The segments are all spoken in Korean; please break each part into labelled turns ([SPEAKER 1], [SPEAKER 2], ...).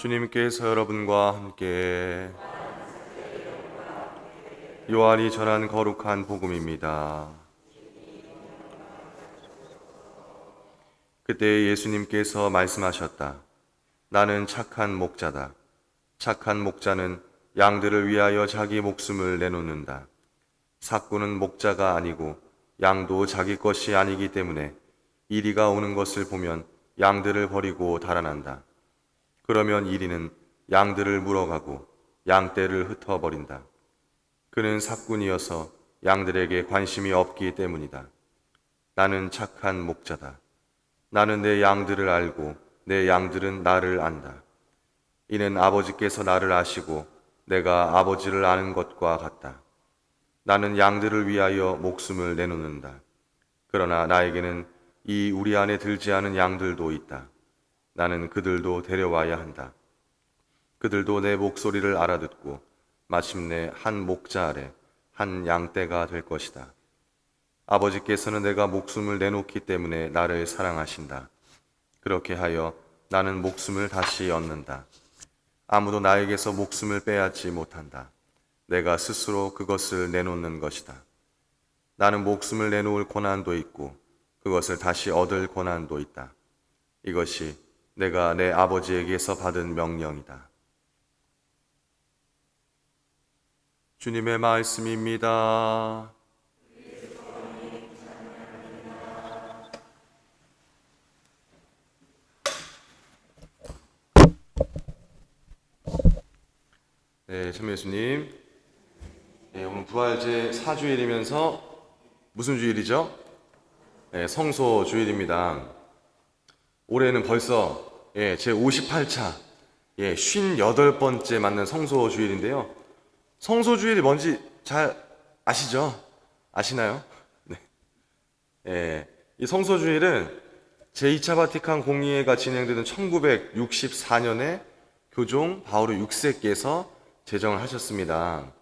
[SPEAKER 1] 주님께서 여러분과 함께 요한이 전한 거룩한 복음입니다. 그때 예수님께서 말씀하셨다. 나는 착한 목자다. 착한 목자는 양들을 위하여 자기 목숨을 내놓는다. 삭구는 목자가 아니고 양도 자기 것이 아니기 때문에 이리가 오는 것을 보면 양들을 버리고 달아난다. 그러면 이리는 양들을 물어가고 양떼를 흩어버린다. 그는 삭군이어서 양들에게 관심이 없기 때문이다. 나는 착한 목자다. 나는 내 양들을 알고 내 양들은 나를 안다. 이는 아버지께서 나를 아시고 내가 아버지를 아는 것과 같다. 나는 양들을 위하여 목숨을 내놓는다. 그러나 나에게는 이 우리 안에 들지 않은 양들도 있다. 나는 그들도 데려와야 한다. 그들도 내 목소리를 알아듣고 마침내 한 목자 아래 한 양떼가 될 것이다. 아버지께서는 내가 목숨을 내놓기 때문에 나를 사랑하신다. 그렇게 하여 나는 목숨을 다시 얻는다. 아무도 나에게서 목숨을 빼앗지 못한다. 내가 스스로 그것을 내놓는 것이다. 나는 목숨을 내놓을 고난도 있고 그것을 다시 얻을 고난도 있다. 이것이 내가 내 아버지에게서 받은 명령이다. 주님의 말씀입니다. 네, 참 예수님. 네, 오늘 부활제 4주일이면서 무슨 주일이죠? 네, 성소 주일입니다. 올해는 벌써 제 58차 58번째 맞는 성소 주일인데요. 성소 주일이 뭔지 잘 아시죠? 아시나요? 네. 이 성소 주일은 제2차 바티칸 공의회가 진행되던 1964년에 교종 바오르 6세께서 제정을 하셨습니다.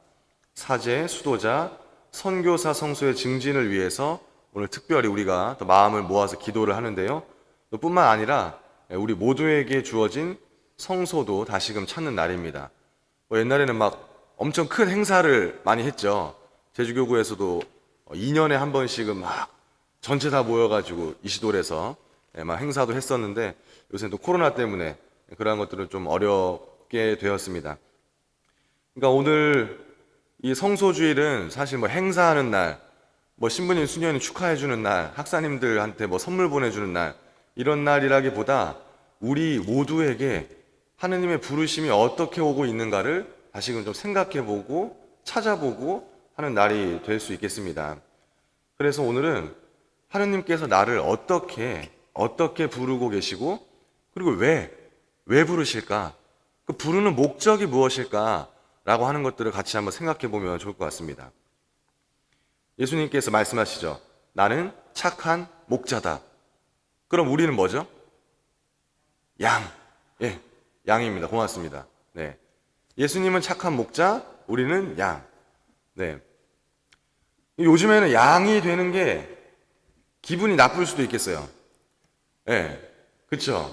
[SPEAKER 1] 사제, 수도자, 선교사 성소의 증진을 위해서 오늘 특별히 우리가 또 마음을 모아서 기도를 하는데요. 또 뿐만 아니라 우리 모두에게 주어진 성소도 다시금 찾는 날입니다. 옛날에는 막 엄청 큰 행사를 많이 했죠. 제주교구에서도 2년에 한 번씩은 막 전체 다 모여가지고 이시돌에서 막 행사도 했었는데 요새는 또 코로나 때문에 그러한 것들은 좀 어렵게 되었습니다. 그러니까 오늘 이 성소주일은 사실 뭐 행사하는 날, 뭐 신부님 수녀님 축하해주는 날, 학사님들한테 뭐 선물 보내주는 날, 이런 날이라기보다 우리 모두에게 하느님의 부르심이 어떻게 오고 있는가를 다시금 좀 생각해보고 찾아보고 하는 날이 될 수 있겠습니다. 그래서 오늘은 하느님께서 나를 어떻게 부르고 계시고, 그리고 왜 부르실까? 그 부르는 목적이 무엇일까? 라고 하는 것들을 같이 한번 생각해 보면 좋을 것 같습니다. 예수님께서 말씀하시죠. 나는 착한 목자다. 그럼 우리는 뭐죠? 양. 양입니다. 고맙습니다. 네. 예수님은 착한 목자, 우리는 양. 네. 요즘에는 양이 되는 게 기분이 나쁠 수도 있겠어요. 그쵸?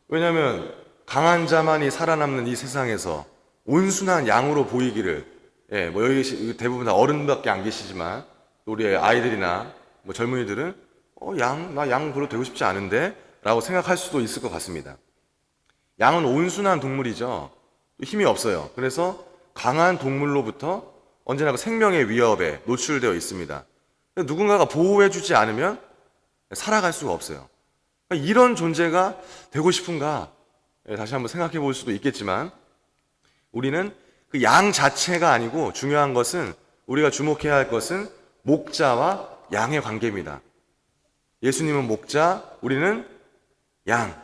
[SPEAKER 1] 왜냐하면 강한 자만이 살아남는 이 세상에서 온순한 양으로 보이기를, 뭐 여기 대부분 다 어른밖에 안 계시지만 우리 아이들이나 뭐 젊은이들은 나 양 별로 되고 싶지 않은데 라고 생각할 수도 있을 것 같습니다. 양은 온순한 동물이죠. 힘이 없어요. 그래서 강한 동물로부터 언제나 그 생명의 위협에 노출되어 있습니다. 누군가가 보호해주지 않으면 살아갈 수가 없어요. 이런 존재가 되고 싶은가? 다시 한번 생각해 볼 수도 있겠지만 우리는 그 양 자체가 아니고 중요한 것은 우리가 주목해야 할 것은 목자와 양의 관계입니다. 예수님은 목자, 우리는 양.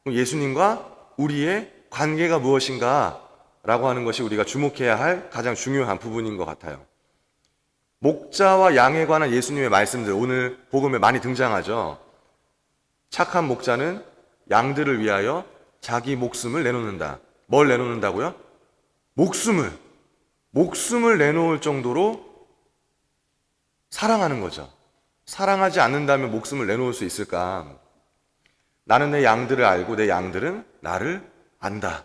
[SPEAKER 1] 예수님과 우리의 관계가 무엇인가? 라고 하는 것이 우리가 주목해야 할 가장 중요한 부분인 것 같아요. 목자와 양에 관한 예수님의 말씀들 오늘 복음에 많이 등장하죠. 착한 목자는 양들을 위하여 자기 목숨을 내놓는다. 뭘 내놓는다고요? 목숨을 내놓을 정도로 사랑하는 거죠. 사랑하지 않는다면 목숨을 내놓을 수 있을까? 나는 내 양들을 알고 내 양들은 나를 안다.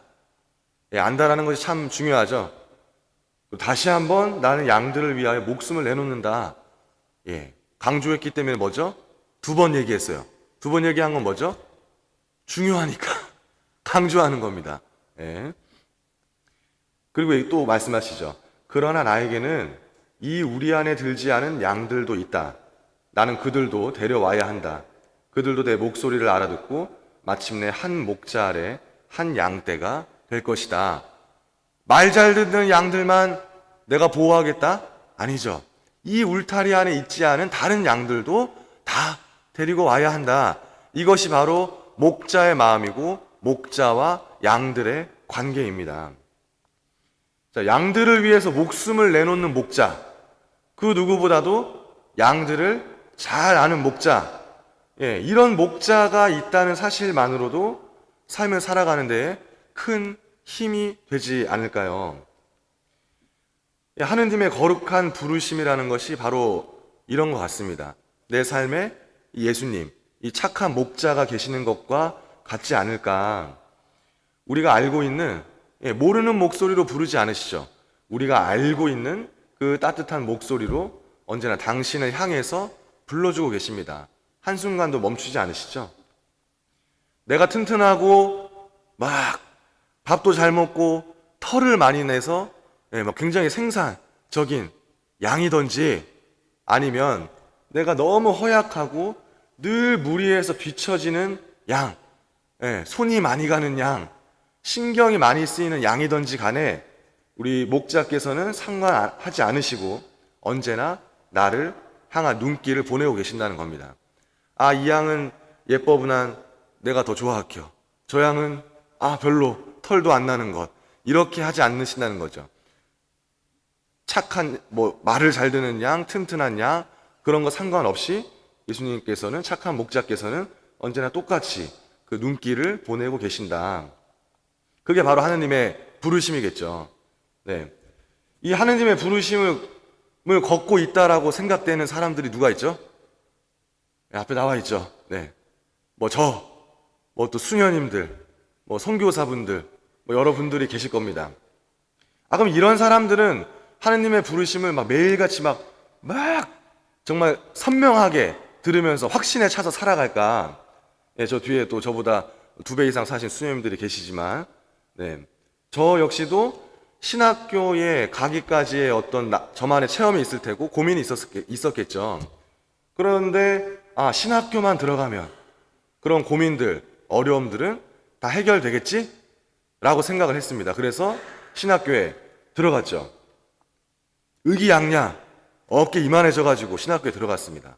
[SPEAKER 1] 안다라는 것이 참 중요하죠. 다시 한번 나는 양들을 위하여 목숨을 내놓는다. 강조했기 때문에 뭐죠? 두 번 얘기했어요. 두 번 얘기한 건 뭐죠? 중요하니까 강조하는 겁니다. 그리고 또 말씀하시죠. 그러나 나에게는 이 우리 안에 들지 않은 양들도 있다. 나는 그들도 데려와야 한다. 그들도 내 목소리를 알아듣고 마침내 한 목자 아래 한 양떼가 될 것이다. 말 잘 듣는 양들만 내가 보호하겠다? 아니죠. 이 울타리 안에 있지 않은 다른 양들도 다 데리고 와야 한다. 이것이 바로 목자의 마음이고 목자와 양들의 관계입니다. 자, 양들을 위해서 목숨을 내놓는 목자, 그 누구보다도 양들을 잘 아는 목자, 이런 목자가 있다는 사실만으로도 삶을 살아가는 데 큰 힘이 되지 않을까요? 하느님의 거룩한 부르심이라는 것이 바로 이런 것 같습니다. 내 삶에 예수님, 이 착한 목자가 계시는 것과 같지 않을까. 우리가 알고 있는, 모르는 목소리로 부르지 않으시죠. 우리가 알고 있는 그 따뜻한 목소리로 언제나 당신을 향해서 불러주고 계십니다. 한순간도 멈추지 않으시죠. 내가 튼튼하고 막 밥도 잘 먹고 털을 많이 내서 굉장히 생산적인 양이든지, 아니면 내가 너무 허약하고 늘 무리해서 뒤처지는 양, 손이 많이 가는 양, 신경이 많이 쓰이는 양이든지 간에 우리 목자께서는 상관하지 않으시고 언제나 나를 향한 눈길을 보내고 계신다는 겁니다. 아, 이 양은 예뻐분한 내가 더 좋아할게요. 저 양은 별로 털도 안 나는 것, 이렇게 하지 않으신다는 거죠. 착한, 말을 잘 듣는 양, 튼튼한 양, 그런 거 상관없이 예수님께서는, 착한 목자께서는 언제나 똑같이 그 눈길을 보내고 계신다. 그게 바로 하느님의 부르심이겠죠. 이 하느님의 부르심을 걷고 있다라고 생각되는 사람들이 누가 있죠? 앞에 나와 있죠. 또 수녀님들, 선교사분들, 여러분들이 계실 겁니다. 그럼 이런 사람들은 하느님의 부르심을 매일같이 정말 선명하게 들으면서 확신에 차서 살아갈까? 저 뒤에 또 저보다 2배 이상 사신 수녀님들이 계시지만, 저 역시도 신학교에 가기까지의 어떤 저만의 체험이 있을 테고 고민이 있었겠죠. 그런데 신학교만 들어가면 그런 고민들, 어려움들은 다 해결되겠지? 라고 생각을 했습니다. 그래서 신학교에 들어갔죠. 의기양양, 어깨 이만해져가지고 신학교에 들어갔습니다.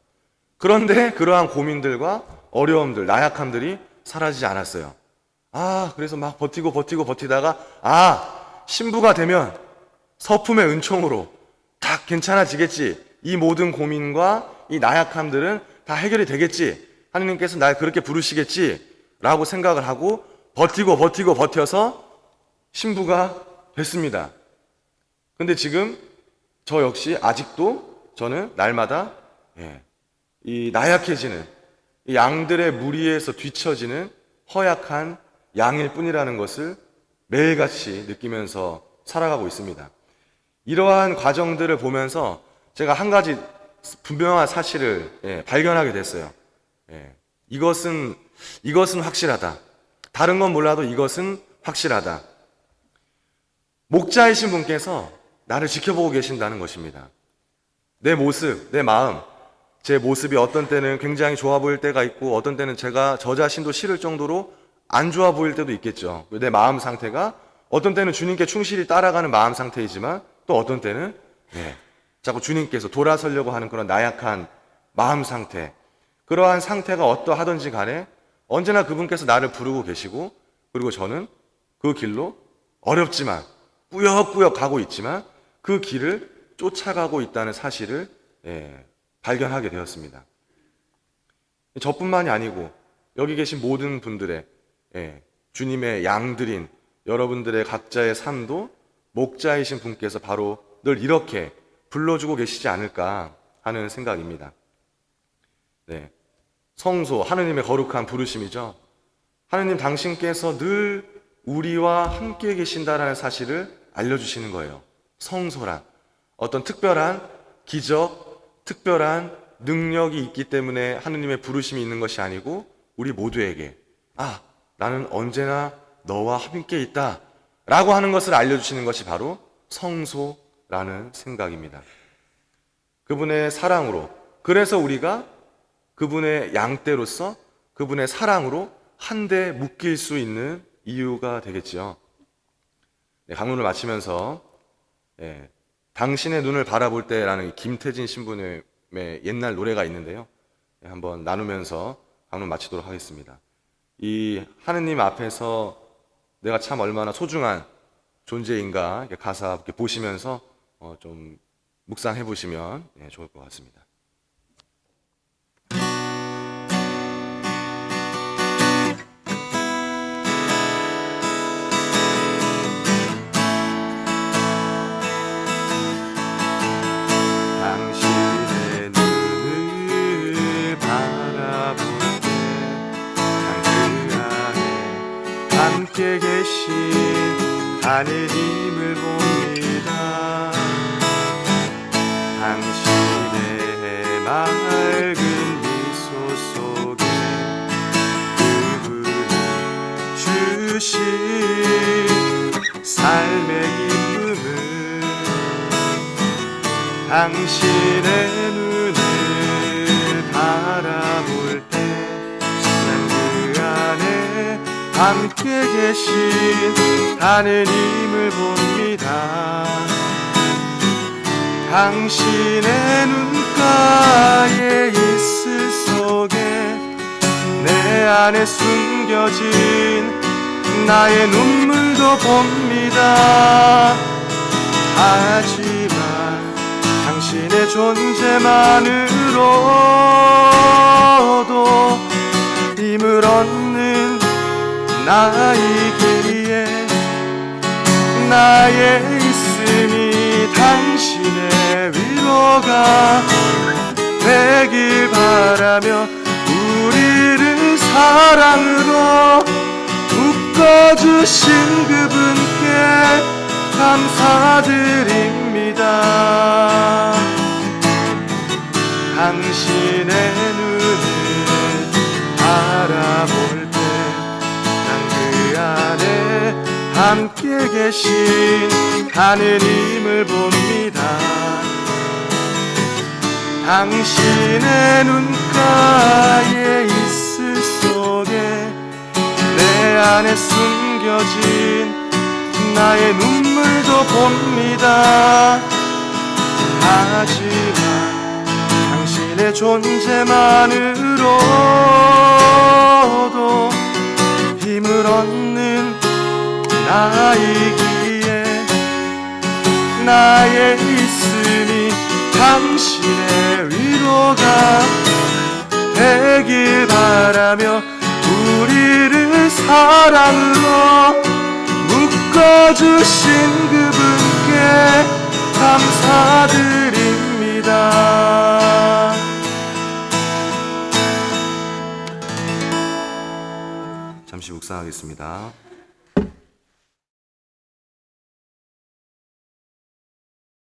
[SPEAKER 1] 그런데 그러한 고민들과 어려움들, 나약함들이 사라지지 않았어요. 그래서 막 버티다가 신부가 되면 서품의 은총으로 다 괜찮아지겠지. 이 모든 고민과 이 나약함들은 다 해결이 되겠지. 하느님께서 날 그렇게 부르시겠지. 라고 생각을 하고 버텨서 신부가 됐습니다. 근데 지금 저 역시 아직도 저는 날마다 이 나약해지는, 이 양들의 무리에서 뒤처지는 허약한 양일 뿐이라는 것을 매일같이 느끼면서 살아가고 있습니다. 이러한 과정들을 보면서 제가 한 가지 분명한 사실을 발견하게 됐어요. 이것은 확실하다. 다른 건 몰라도 이것은 확실하다. 목자이신 분께서 나를 지켜보고 계신다는 것입니다. 내 모습, 내 마음, 제 모습이 어떤 때는 굉장히 좋아 보일 때가 있고 어떤 때는 제가 저 자신도 싫을 정도로 안 좋아 보일 때도 있겠죠. 내 마음 상태가 어떤 때는 주님께 충실히 따라가는 마음 상태이지만 또 어떤 때는 자꾸 주님께서 돌아서려고 하는 그런 나약한 마음 상태, 그러한 상태가 어떠하든지 간에 언제나 그분께서 나를 부르고 계시고, 그리고 저는 그 길로 어렵지만 꾸역꾸역 가고 있지만 그 길을 쫓아가고 있다는 사실을 발견하게 되었습니다. 저뿐만이 아니고 여기 계신 모든 분들의 주님의 양들인 여러분들의 각자의 삶도 목자이신 분께서 바로 늘 이렇게 불러주고 계시지 않을까 하는 생각입니다. 성소, 하느님의 거룩한 부르심이죠. 하느님 당신께서 늘 우리와 함께 계신다라는 사실을 알려주시는 거예요. 성소란 어떤 특별한 기적, 특별한 능력이 있기 때문에 하느님의 부르심이 있는 것이 아니고 우리 모두에게 나는 언제나 너와 함께 있다 라고 하는 것을 알려주시는 것이 바로 성소라는 생각입니다. 그분의 사랑으로, 그래서 우리가 그분의 양떼로서 그분의 사랑으로 한데 묶일 수 있는 이유가 되겠지요. 강론을 마치면서 당신의 눈을 바라볼 때라는 김태진 신부님의 옛날 노래가 있는데요. 한번 나누면서 강론 마치도록 하겠습니다. 이 하느님 앞에서 내가 참 얼마나 소중한 존재인가 가사 보시면서 좀 묵상해 보시면 좋을 것 같습니다. 당신의 눈을 바라볼 때 난 그 안에 함께 계신 하느님을 봅니다. 당신의 맑은 미소 속에 그분이 주신 삶의 기쁨을 당신의 눈을 바라볼 때 난 그 안에 함께 계신 하느님을 봅니다. 당신의 눈가에 있을 속에 내 안에 숨겨진 나의 눈물도 봅니다. 하지만 당신의 존재만으로도 힘을 얻는 나이기에 나의 있음이 당신의 위로가 되길 바라며 우리를 사랑으로 묶어주신 그분께 감사드립니다. 당신의 눈을 바라볼 때 난 그 안에 함께 계신 하느님을 봅니다. 당신의 눈가에 있을 속에 내 안에 숨겨진 나의 눈물도 봅니다. 하지만 당신의 존재만으로도 힘을 얻는 나이기에 나의 있음이 당신의 위로가 되길 바라며 우리를 사랑으로 묶어주신 그분께 감사드립니다. 잠시 묵상하겠습니다.